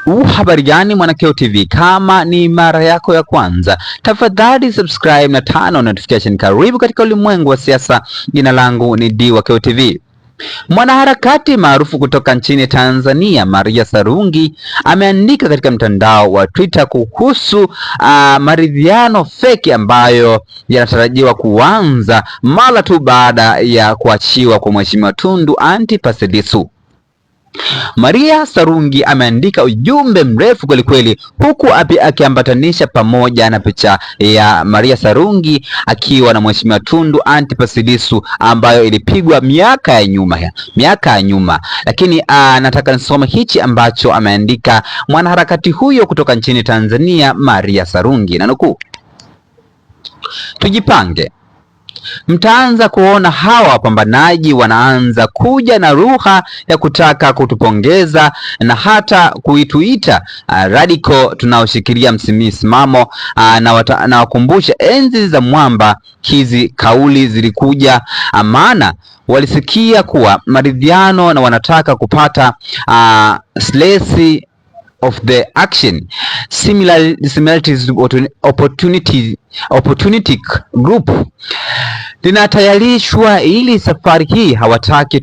Habari gani Mwanakeo TV, kama ni mara yako ya kwanza tafadhali subscribe na turn on notification. Karibu katika ulimwengu wa siasa. Jina langu ni Dwakeo TV. Mwanaharakati maarufu kutoka nchini Tanzania Maria Sarungi ameandika katika mtandao wa Twitter kuhusu maridhiano feki ambayo yanatarajiwa kuanza mara tu baada ya kuachiwa kwa Mheshimiwa Tundu Antipas Lissu. Maria Sarungi ameandika ujumbe mrefu kwelikweli, huku akiambatanisha pamoja na picha ya Maria Sarungi akiwa na Mheshimiwa Tundu Antipas Lissu ambayo ilipigwa miaka ya nyuma. Lakini nataka nisome hichi ambacho ameandika mwanaharakati huyo kutoka nchini Tanzania Maria Sarungi, na nukuu: tujipange, mtaanza kuona hawa wapambanaji wanaanza kuja na lugha ya kutaka kutupongeza na hata kuituita radical tunaoshikilia msimamo, na wakumbusha enzi za mwamba. Hizi kauli zilikuja maana walisikia kuwa maridhiano na wanataka kupata slice of the action. Similarities opportunity group linatayarishwa ili safari hii hawataki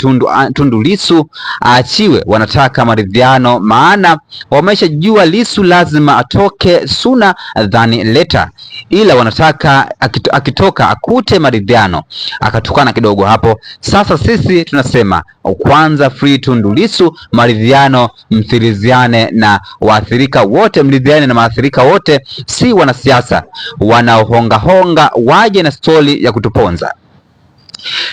Tundu Lissu aachiwe, wanataka maridhiano, maana wameshajua Lissu lazima atoke sooner than later, ila wanataka akitoka akute maridhiano. Akatukana kidogo hapo. Sasa sisi tunasema kwanza free Tundu Lissu, maridhiano, mthiriziane na waathirika wote, mridhiane na maathirika wote, si wanasiasa wanaohonga waje na stori ya kutuponza.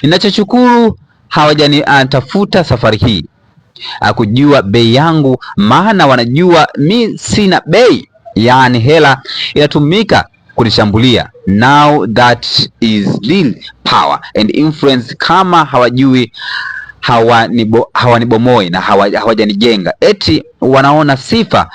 Ninachoshukuru hawajanitafuta safari hii kujua bei yangu, maana wanajua mi sina bei, yaani hela inatumika kunishambulia. Now that is real power and influence. Kama hawajui hawanibomoi na hawajanijenga, eti wanaona sifa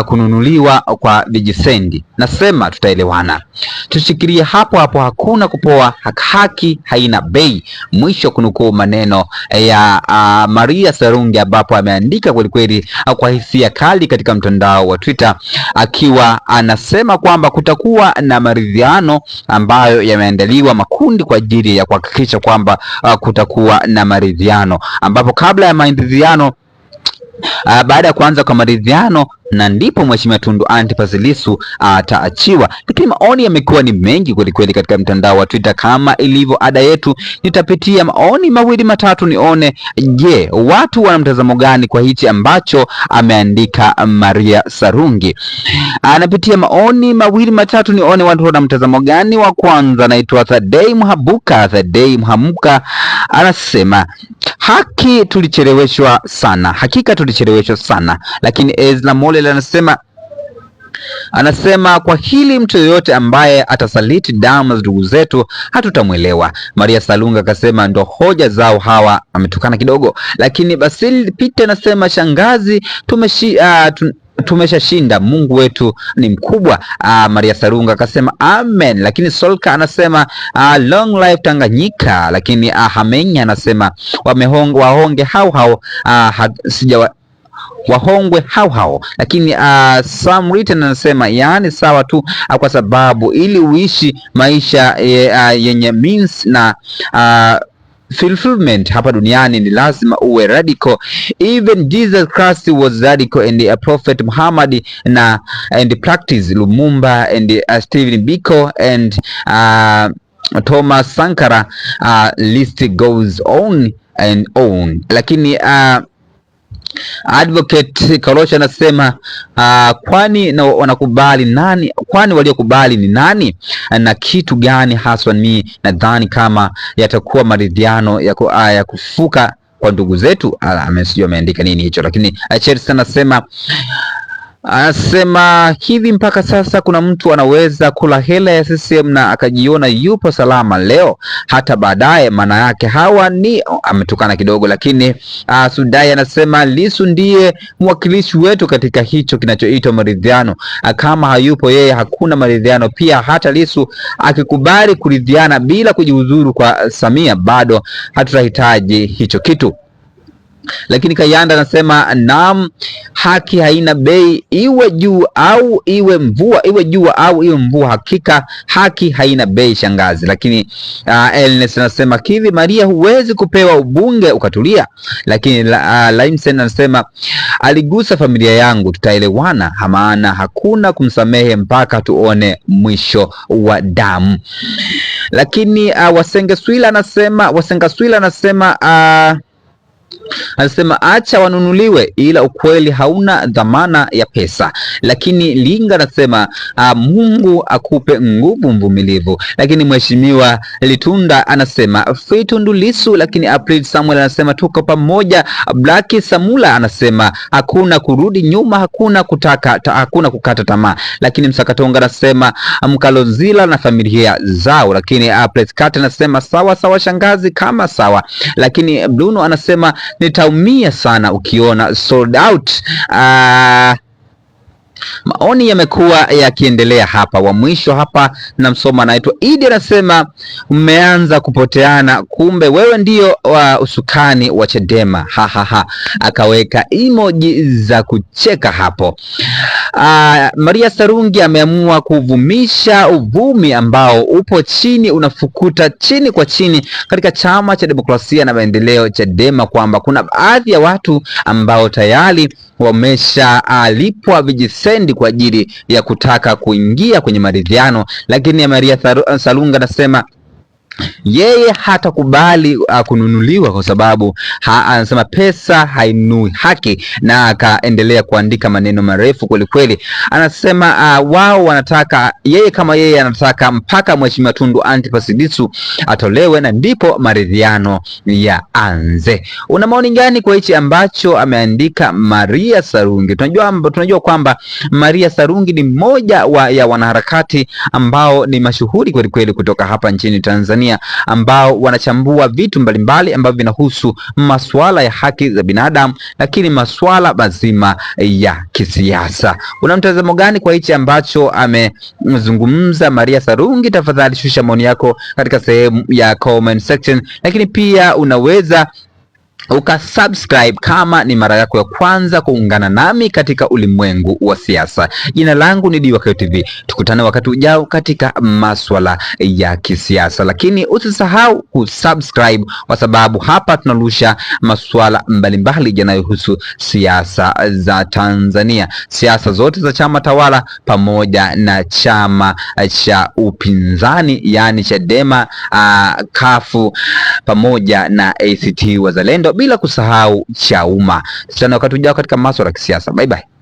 kununuliwa kwa vijisendi. Nasema tutaelewana, tushikilie hapo hapo, hakuna kupoa, haki haina bei. Mwisho kunukuu maneno ya Maria Sarungi, ambapo ameandika kwelikweli kwa hisia kali katika mtandao wa Twitter, akiwa anasema kwamba kutakuwa na maridhiano ambayo yameandaliwa makundi kwa ajili ya kuhakikisha kwamba kutakuwa na maridhiano, ambapo kabla ya maridhiano, baada ya kuanza kwa maridhiano, na ndipo Mheshimiwa Tundu Antipas Lissu ataachiwa. Lakini maoni yamekuwa ni mengi kweli kweli katika mtandao wa Twitter. Kama ilivyo ada yetu, nitapitia maoni mawili matatu nione, je, watu wana mtazamo gani kwa hichi ambacho ameandika Maria Sarungi. Anapitia maoni mawili matatu nione watu wana mtazamo gani. Wa kwanza anaitwa Thadei Mhamuka, anasema haki tulicheleweshwa sana, hakika tulicheleweshwa sana. Lakini Ezra Mole anasema kwa hili mtu yoyote ambaye atasaliti damu za ndugu zetu hatutamwelewa. Maria Sarungi akasema ndo hoja zao hawa, ametukana kidogo. Lakini Basil Peter anasema shangazi, tumeshashinda, Mungu wetu ni mkubwa. Maria Sarungi akasema amen. Lakini Solka anasema long life Tanganyika. Lakini Hamenya anasema wahonge hao wahongwe hao. Lakini Sam Written anasema yaani sawa tu, kwa sababu ili uishi maisha yenye means na fulfillment hapa duniani ni lazima uwe radical. Even Jesus Christ was radical, and Prophet Muhammad and practice Lumumba and Stephen Biko and Thomas Sankara, list goes on and on. Lakini Advocate Kalosha anasema kwani wanakubali nani? Kwani waliokubali ni nani na kitu gani haswa? Mimi nadhani kama yatakuwa maridhiano ya kufuka kwa ndugu zetu. Ameandika nini hicho? Lakini Chelsea anasema hivi, mpaka sasa kuna mtu anaweza kula hela ya CCM na akajiona yupo salama leo hata baadaye, maana yake hawa ni ametukana kidogo. Lakini Sudai anasema Lissu ndiye mwakilishi wetu katika hicho kinachoitwa maridhiano, kama hayupo yeye hakuna maridhiano. Pia hata Lissu akikubali kuridhiana bila kujihudhuru kwa Samia, bado hatutahitaji hicho kitu. Lakini Kayanda anasema naam, haki haina bei, iwe jua au iwe mvua, hakika haki haina bei shangazi. Lakini Elnes anasema kivi Maria, huwezi kupewa ubunge ukatulia. Lakini Laimsen anasema aligusa familia yangu, tutaelewana, maana hakuna kumsamehe mpaka tuone mwisho wa damu. Lakini Wasengaswila anasema acha wanunuliwe, ila ukweli hauna dhamana ya pesa. Lakini Linga anasema Mungu akupe nguvu mvumilivu. Lakini Mheshimiwa Litunda anasema Tundu Lissu. Lakini April Samuel anasema tuko pamoja. Black Samula anasema hakuna kurudi nyuma, hakuna kukata tamaa. Lakini Msakatonga anasema Mkalonzila na familia zao. Lakini April Kate anasema sawa shangazi, kama sawa. Lakini Bruno anasema nitaumia sana ukiona sold out. Maoni yamekuwa yakiendelea hapa. Wa mwisho hapa namsoma, anaitwa Idi, anasema mmeanza kupoteana, kumbe wewe ndio wa usukani wa Chadema, akaweka emoji za kucheka hapo. Maria Sarungi ameamua kuvumisha uvumi ambao upo chini, unafukuta chini kwa chini katika Chama cha Demokrasia na Maendeleo Chadema, kwamba kuna baadhi ya watu ambao tayari wameshalipwa vijisendi kwa ajili ya kutaka kuingia kwenye maridhiano. Lakini Maria Sarungi anasema yeye hatakubali kununuliwa kwa sababu anasema pesa hainui haki, na akaendelea kuandika maneno marefu kweli kweli. Anasema wao wanataka, yeye kama yeye anataka mpaka Mheshimiwa Tundu Antipas Lissu atolewe na ndipo maridhiano yaanze. Una maoni gani kwa hichi ambacho ameandika Maria Sarungi? Tunajua kwamba Maria Sarungi ni mmoja ya wanaharakati ambao ni mashuhuri kweli kweli kutoka hapa nchini Tanzania, ambao wanachambua vitu mbalimbali ambavyo vinahusu masuala ya haki za binadamu, lakini masuala mazima ya kisiasa. Una mtazamo gani kwa hichi ambacho amezungumza Maria Sarungi? Tafadhali shusha maoni yako katika sehemu ya comment section, lakini pia unaweza ukasubscribe kama ni mara yako ya kwanza kuungana nami katika ulimwengu wa siasa. Jina langu ni Diwakio TV. Tukutane wakati ujao katika maswala ya kisiasa, lakini usisahau kusubscribe kwa sababu hapa tunarusha maswala mbalimbali yanayohusu siasa za Tanzania, siasa zote za chama tawala pamoja na chama cha upinzani, yani Chadema, kafu pamoja na ACT Wazalendo, bila kusahau Chauma. Tutana wakati ujao katika masuala ya kisiasa. Bye bye.